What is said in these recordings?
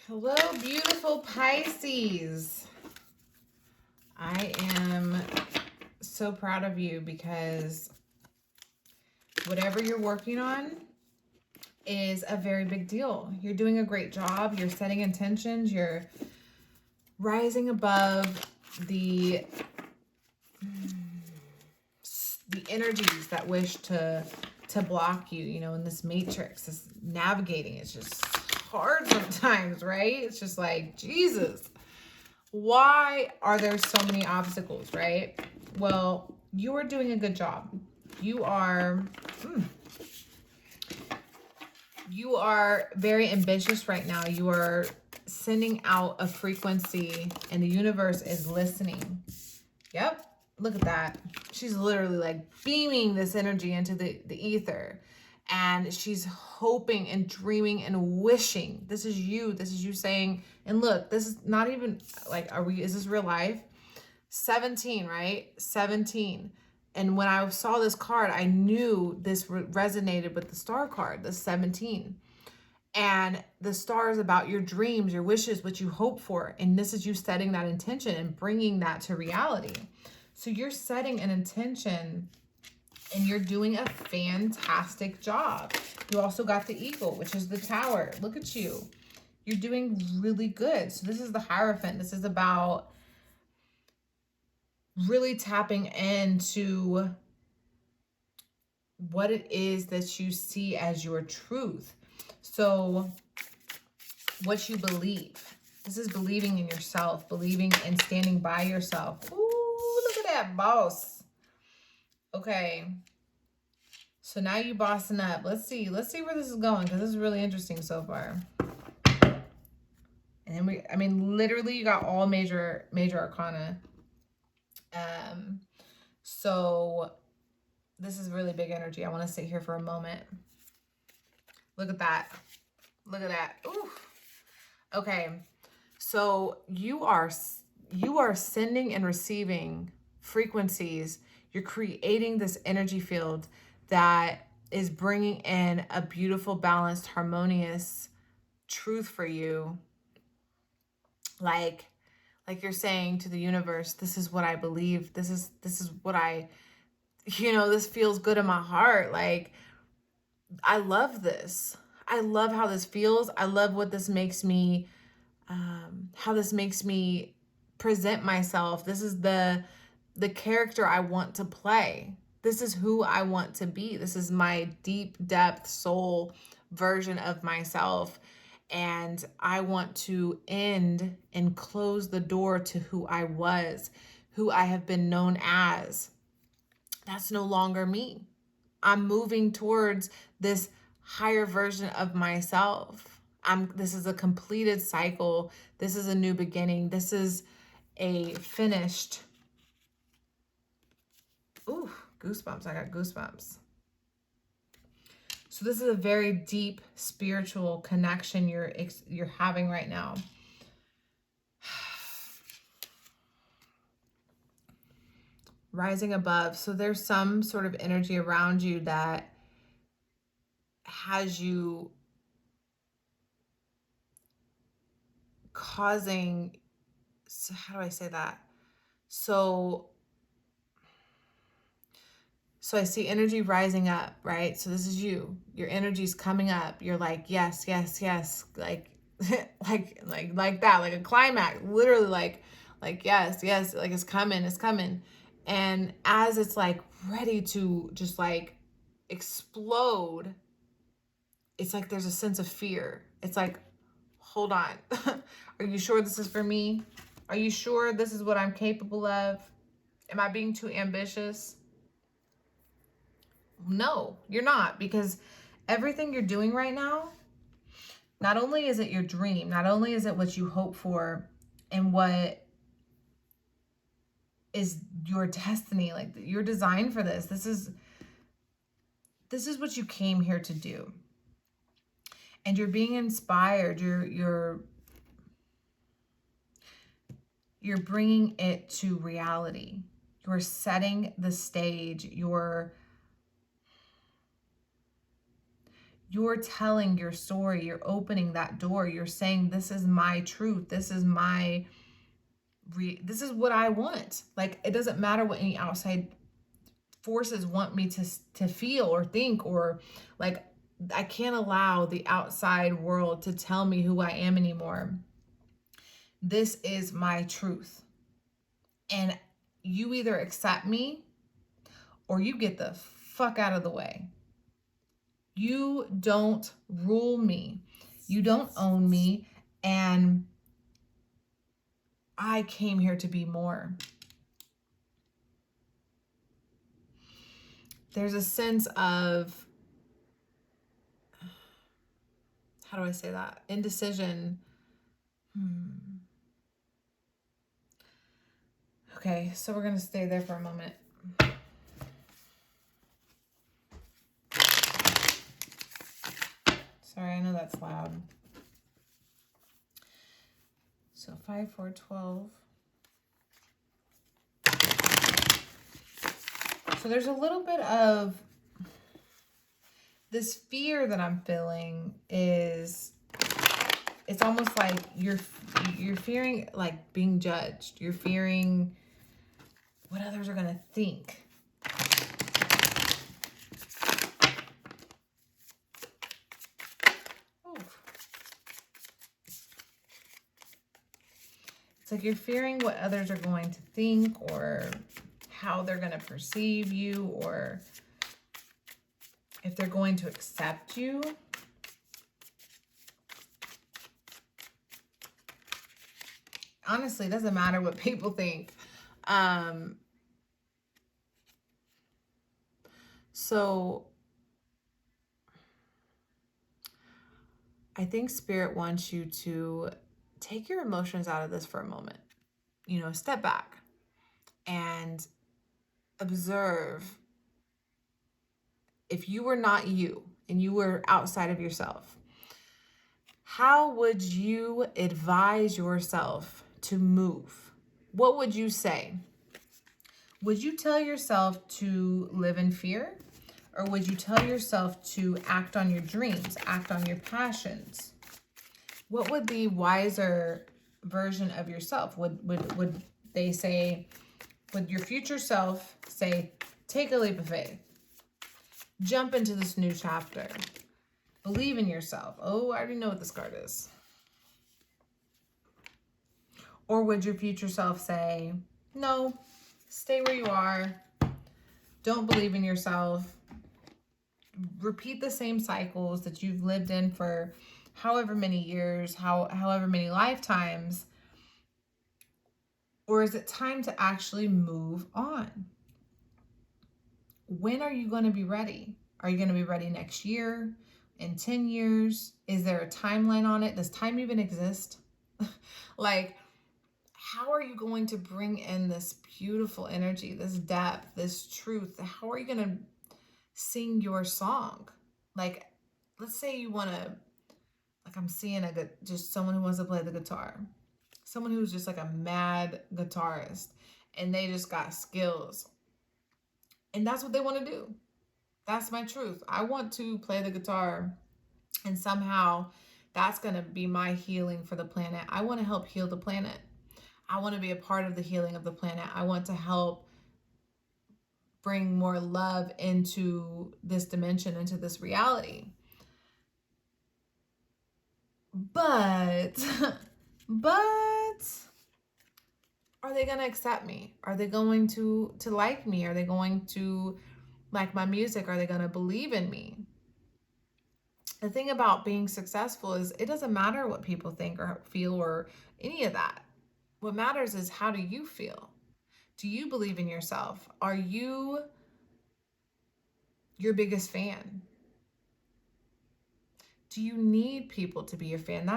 Hello, beautiful Pisces. I am so proud of you because whatever you're working on is a very big deal. You're doing a great job. You're setting intentions. You're rising above the energies that wish to block you, you know, in this matrix. This navigating is just hard sometimes, right? It's just like, Jesus, why are there so many obstacles, right? Well, you are doing a good job. You are very ambitious right now. You are sending out a frequency and the universe is listening. Yep. Look at that. She's literally like beaming this energy into the ether. And she's hoping and dreaming and wishing. This is you. This is you saying, and look, this is not even like, is this real life? 17, right? 17. And when I saw this card, I knew this resonated with the star card, the 17. And the star is about your dreams, your wishes, what you hope for. And this is you setting that intention and bringing that to reality. So you're setting an intention and you're doing a fantastic job. You also got the eagle, which is the tower. Look at you. You're doing really good. So this is the Hierophant. This is about really tapping into what it is that you see as your truth. So what you believe. This is believing in yourself, believing and standing by yourself. Ooh, look at that, boss. Okay. So now you bossing up. Let's see where this is going, because this is really interesting so far. And then literally you got all major arcana. So this is really big energy. I want to sit here for a moment. Look at that. Look at that. Ooh. Okay. So you are sending and receiving frequencies. You're creating this energy field that is bringing in a beautiful, balanced, harmonious truth for you. Like you're saying to the universe, this is what I believe. This is what I, this feels good in my heart. Like, I love this. I love how this feels. I love what this makes me, how this makes me present myself. This is the character I want to play. This is who I want to be. This is my deep depth soul version of myself. And I want to end and close the door to who I was, who I have been known as. That's no longer me. I'm moving towards this higher version of myself. This is a completed cycle. This is a new beginning. This is a finished. Ooh, goosebumps. I got goosebumps. So this is a very deep spiritual connection you're having right now. Rising above. So there's some sort of energy around you that has you causing, so how do I say that? So I see energy rising up, right? So this is you. Your energy's coming up. You're like, yes, yes, yes. Like, like that, like a climax, literally like, yes, yes, like it's coming. And as it's like ready to just like explode, it's like there's a sense of fear. It's like, hold on. Are you sure this is for me? Are you sure this is what I'm capable of? Am I being too ambitious? No, you're not, because everything you're doing right now, not only is it your dream, not only is it what you hope for and what is your destiny, like you're designed for this. This is what you came here to do. And you're being inspired. You're bringing it to reality. You're setting the stage. You're You're telling your story. You're opening that door. You're saying, this is my truth. This is this is what I want. Like, it doesn't matter what any outside forces want me to feel or think, or like, I can't allow the outside world to tell me who I am anymore. This is my truth. And you either accept me or you get the fuck out of the way. You don't rule me. You don't own me. And I came here to be more. There's a sense of, how do I say that? Indecision. Okay, so we're going to stay there for a moment. Sorry, I know that's loud. So 5, 4, 12. So there's a little bit of this fear that I'm feeling is, it's almost like you're fearing like being judged. You're fearing what others are going to think. It's like you're fearing what others are going to think, or how they're going to perceive you, or if they're going to accept you. Honestly, it doesn't matter what people think. So I think Spirit wants you to take your emotions out of this for a moment. You know, step back and observe. If you were not you and you were outside of yourself, how would you advise yourself to move? What would you say? Would you tell yourself to live in fear? Or would you tell yourself to act on your dreams, act on your passions? What would the wiser version of yourself? Would they say, would your future self say, take a leap of faith, jump into this new chapter, believe in yourself? Oh, I already know what this card is. Or would your future self say, no, stay where you are, don't believe in yourself, repeat the same cycles that you've lived in for however many years, however many lifetimes? Or is it time to actually move on? When are you going to be ready? Are you going to be ready next year? In 10 years? Is there a timeline on it? Does time even exist? Like, how are you going to bring in this beautiful energy, this depth, this truth? How are you going to sing your song? Like, let's say you want to, like, I'm seeing just someone who wants to play the guitar. Someone who's just like a mad guitarist and they just got skills. And that's what they want to do. That's my truth. I want to play the guitar, and somehow that's going to be my healing for the planet. I want to help heal the planet. I want to be a part of the healing of the planet. I want to help bring more love into this dimension, into this reality. But are they going to accept me? Are they going to like me? Are they going to like my music? Are they going to believe in me? The thing about being successful is it doesn't matter what people think or feel or any of that. What matters is, how do you feel? Do you believe in yourself? Are you your biggest fan? Do you need people to be your fan?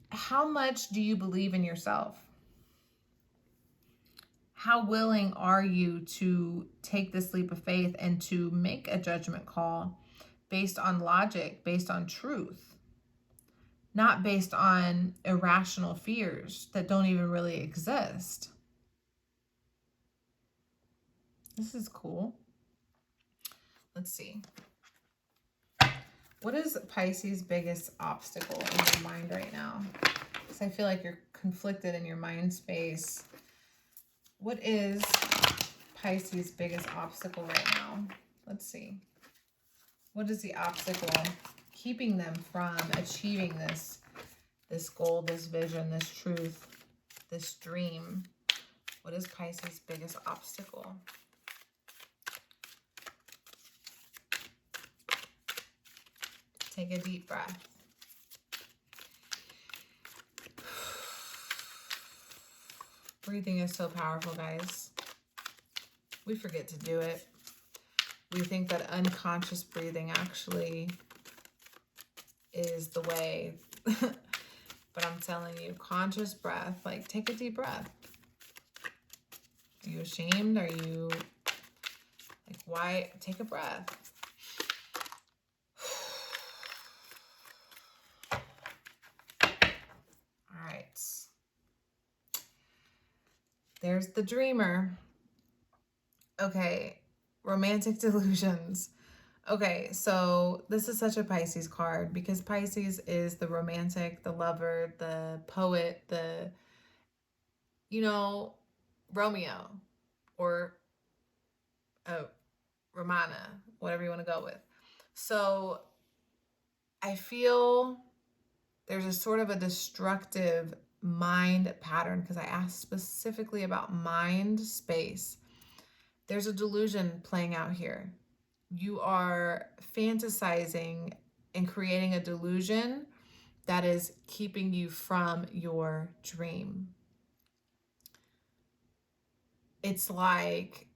How much do you believe in yourself? How willing are you to take this leap of faith and to make a judgment call based on logic, based on truth, not based on irrational fears that don't even really exist? This is cool. Let's see. What is Pisces' biggest obstacle in your mind right now? Because I feel like you're conflicted in your mind space. What is Pisces' biggest obstacle right now? Let's see. What is the obstacle keeping them from achieving this goal, this vision, this truth, this dream? What is Pisces' biggest obstacle? Take a deep breath. Breathing is so powerful, guys. We forget to do it. We think that unconscious breathing actually is the way. But I'm telling you, conscious breath, like take a deep breath. Are you ashamed? Are you like, why? Take a breath. All right. There's the dreamer. Okay. Romantic delusions. Okay, so this is such a Pisces card because Pisces is the romantic, the lover, the poet, the, you know, Romeo or Romana, whatever you want to go with. So I feel there's a sort of a destructive mind pattern because I asked specifically about mind space. There's a delusion playing out here. You are fantasizing and creating a delusion that is keeping you from your dream. It's like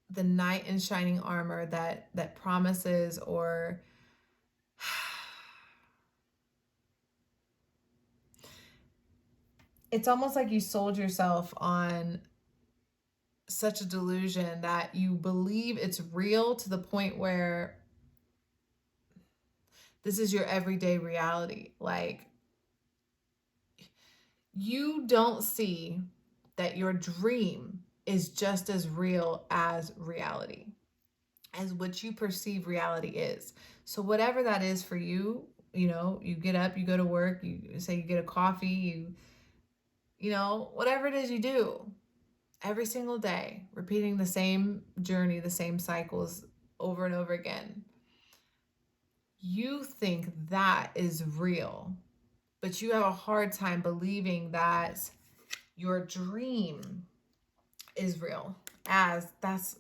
the knight in shining armor that promises, or it's almost like you sold yourself on such a delusion that you believe it's real to the point where this is your everyday reality. Like, you don't see that your dream is just as real as reality, as what you perceive reality is. So whatever that is for you, you know, you get up, you go to work, you say you get a coffee, you know, whatever it is you do every single day, repeating the same journey, the same cycles over and over again. You think that is real, but you have a hard time believing that your dream is real, as that's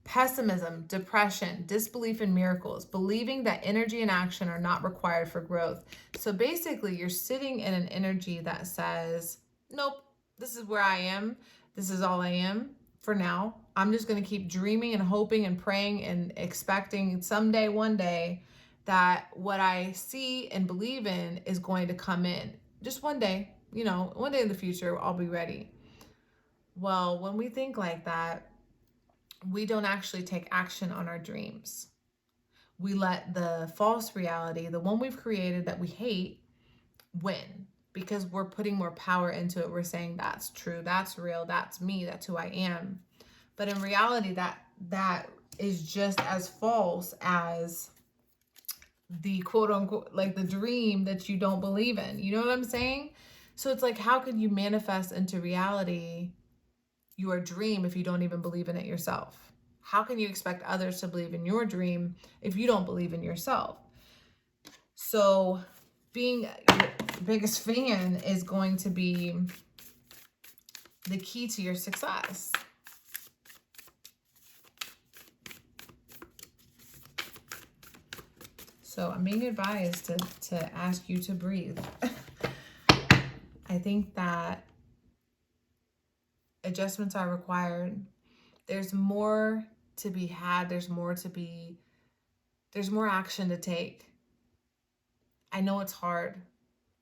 pessimism, depression, disbelief in miracles, believing that energy and action are not required for growth. So basically, you're sitting in an energy that says, nope, this is where I am. This is all I am for now. I'm just going to keep dreaming and hoping and praying and expecting someday, one day, that what I see and believe in is going to come in. Just one day, you know, one day in the future, I'll be ready. Well, when we think like that, we don't actually take action on our dreams. We let the false reality, the one we've created that we hate, win because we're putting more power into it. We're saying that's true, that's real, that's me, that's who I am. But in reality, that is just as false as the quote unquote, like the dream that you don't believe in. You know what I'm saying? So it's like, how can you manifest into reality your dream if you don't even believe in it yourself? How can you expect others to believe in your dream if you don't believe in yourself? So being your biggest fan is going to be the key to your success. So I'm being advised to ask you to breathe. I think that adjustments are required. There's more to be had. There's more action to take. I know it's hard.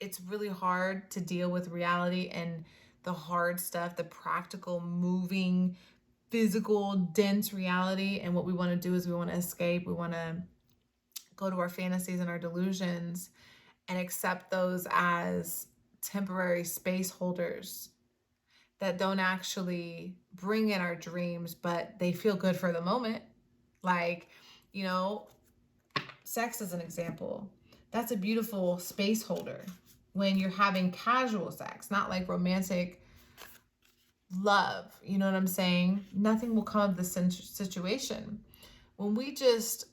It's really hard to deal with reality and the hard stuff, the practical, moving, physical, dense reality. And what we want to do is we want to escape. We want to go to our fantasies and our delusions and accept those as temporary space holders that don't actually bring in our dreams, but they feel good for the moment. Like, you know, sex as an example. That's a beautiful space holder when you're having casual sex, not like romantic love. You know what I'm saying? Nothing will come of the situation. When we just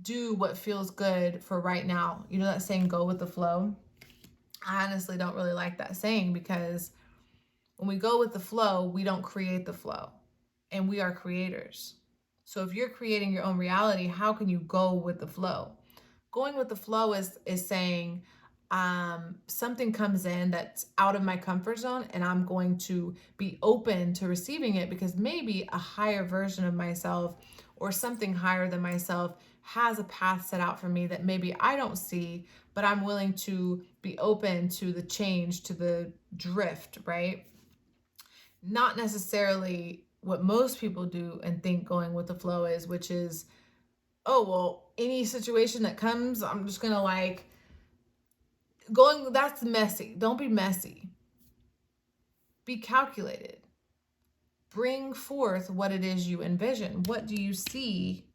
do what feels good for right now, you know that saying, go with the flow? I honestly don't really like that saying, because when we go with the flow, we don't create the flow, and we are creators. So if you're creating your own reality, how can you go with the flow? Going with the flow is saying, something comes in that's out of my comfort zone, and I'm going to be open to receiving it, because maybe a higher version of myself or something higher than myself has a path set out for me that maybe I don't see, but I'm willing to be open to the change, to the drift, right? Not necessarily what most people do and think going with the flow is, which is, oh, well, any situation that comes, I'm just gonna like going, that's messy. Don't be messy. Be calculated. Bring forth what it is you envision. What do you see?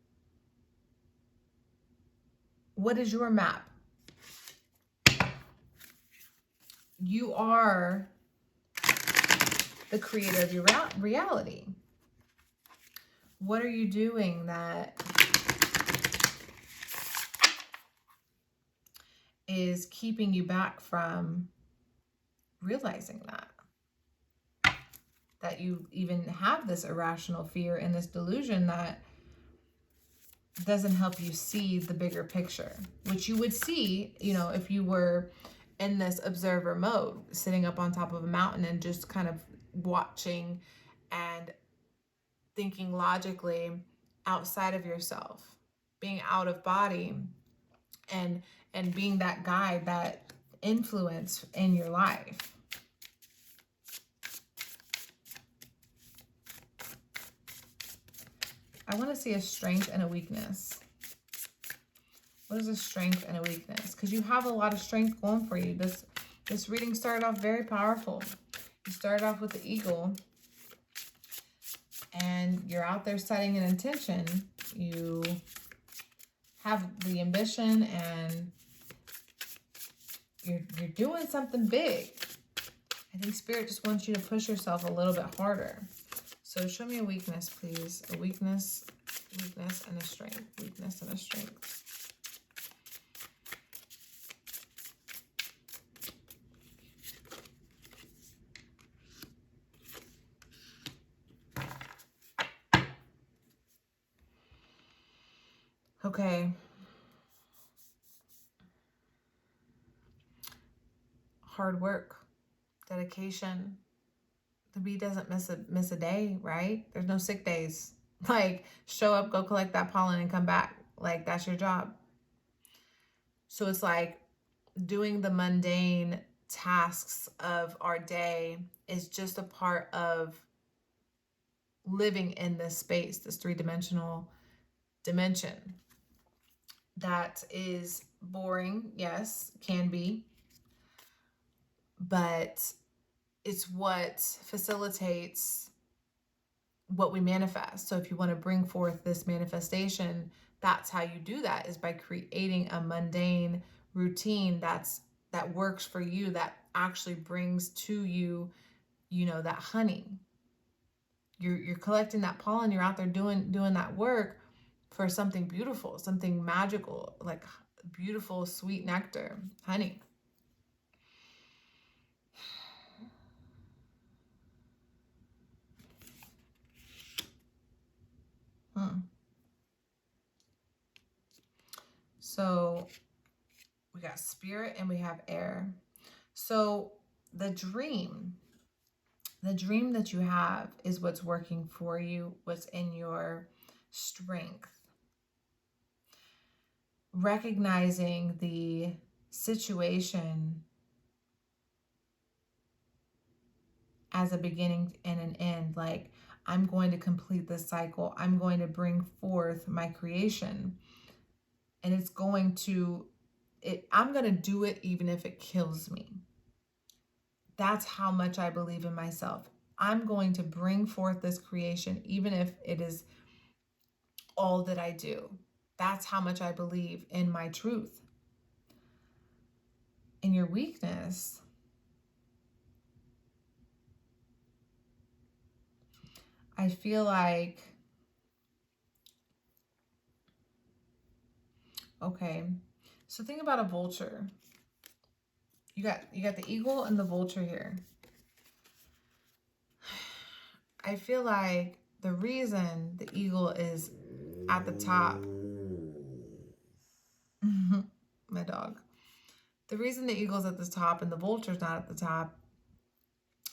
What is your map? You are the creator of your reality. What are you doing that is keeping you back from realizing that you even have this irrational fear and this delusion that doesn't help you see the bigger picture, which you would see, you know, if you were in this observer mode, sitting up on top of a mountain and just kind of watching and thinking logically outside of yourself, being out of body, and being that guide, that influence in your life. I want to see a strength and a weakness. What is a strength and a weakness? Because you have a lot of strength going for you. This reading started off very powerful. You started off with the eagle, and you're out there setting an intention. You have the ambition, and you're doing something big. I think Spirit just wants you to push yourself a little bit harder. So show me a weakness, please. A weakness, and a strength. Weakness and a strength. Okay. Hard work, dedication. The bee doesn't miss a day, right? There's no sick days. Like, show up, go collect that pollen, and come back. Like, that's your job. So it's like doing the mundane tasks of our day is just a part of living in this space, this three-dimensional dimension. That is boring, yes, can be, but it's what facilitates what we manifest. So if you want to bring forth this manifestation, that's how you do that, is by creating a mundane routine that works for you, that actually brings to you, you know, that honey. You're collecting that pollen, you're out there doing that work for something beautiful, something magical, like beautiful, sweet nectar, honey. So we got spirit and we have air. So the dream that you have is what's working for you, what's in your strength. Recognizing the situation as a beginning and an end, like, I'm going to complete this cycle. I'm going to bring forth my creation. And it's going to, I'm going to do it even if it kills me. That's how much I believe in myself. I'm going to bring forth this creation, even if it is all that I do. That's how much I believe in my truth. In your weakness, I feel like, okay, so think about a vulture. You got the eagle and the vulture here. I feel like the reason the eagle is at the top, my dog, the reason the eagle's at the top and the vulture's not at the top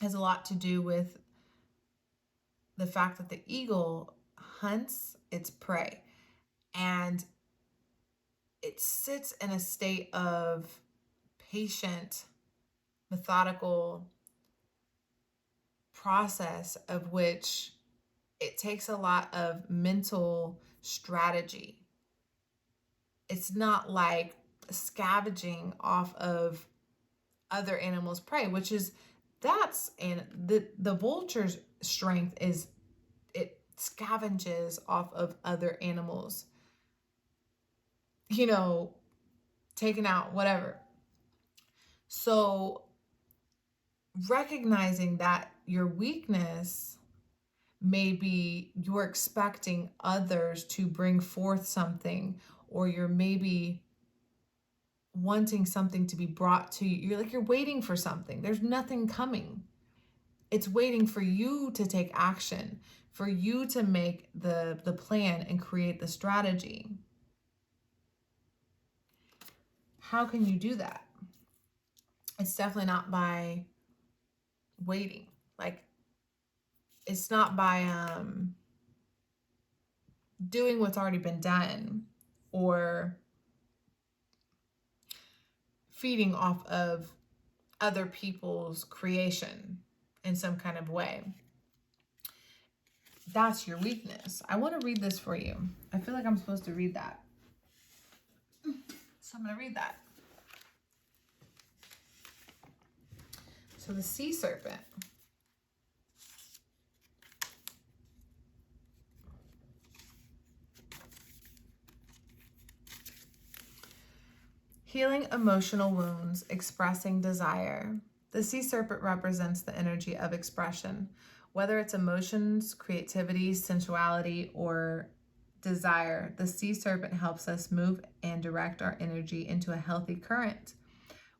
has a lot to do with the fact that the eagle hunts its prey and it sits in a state of patient, methodical process of which it takes a lot of mental strategy. It's not like scavenging off of other animals' prey, which is and the vulture's strength is it scavenges off of other animals, taking out whatever. So recognizing that your weakness, maybe you're expecting others to bring forth something, or you're maybe wanting something to be brought to you. You're waiting for something. There's nothing coming. It's waiting for you to take action, for you to make the plan and create the strategy. How can you do that? It's definitely not by waiting. It's not by doing what's already been done or feeding off of other people's creation in some kind of way. That's your weakness. I want to read this for you. I feel like I'm supposed to read that. So I'm going to read that. So the sea serpent. Healing emotional wounds, expressing desire. The sea serpent represents the energy of expression, whether it's emotions, creativity, sensuality, or desire. The sea serpent helps us move and direct our energy into a healthy current.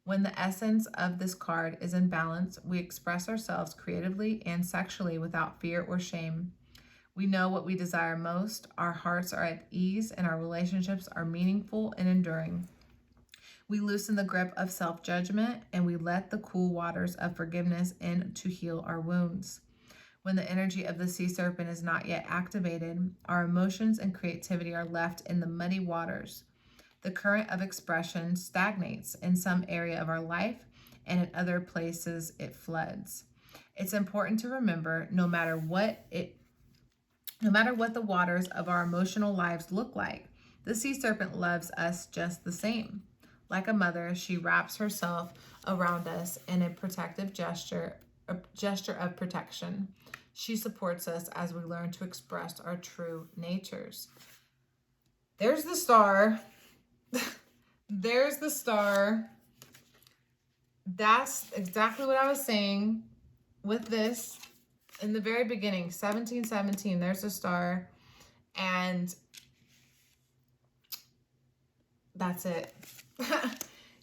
When the essence of this card is in balance, we express ourselves creatively and sexually without fear or shame. We know what we desire most, our hearts are at ease, and our relationships are meaningful and enduring. We loosen the grip of self-judgment, and we let the cool waters of forgiveness in to heal our wounds. When the energy of the sea serpent is not yet activated, our emotions and creativity are left in the muddy waters. The current of expression stagnates in some area of our life, and in other places it floods. It's important to remember, no matter what the waters of our emotional lives look like, the sea serpent loves us just the same. Like a mother, she wraps herself around us in a protective gesture of protection. She supports us as we learn to express our true natures. There's the star. There's the star. That's exactly what I was saying with this in the very beginning. 1717, there's a star. And that's it.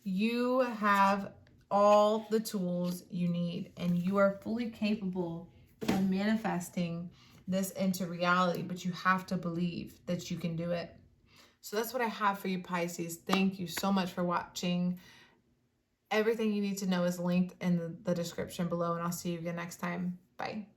You have all the tools you need, and you are fully capable of manifesting this into reality, but you have to believe that you can do it. So that's what I have for you, Pisces. Thank you so much for watching. Everything you need to know is linked in the description below, and I'll see you again next time. Bye.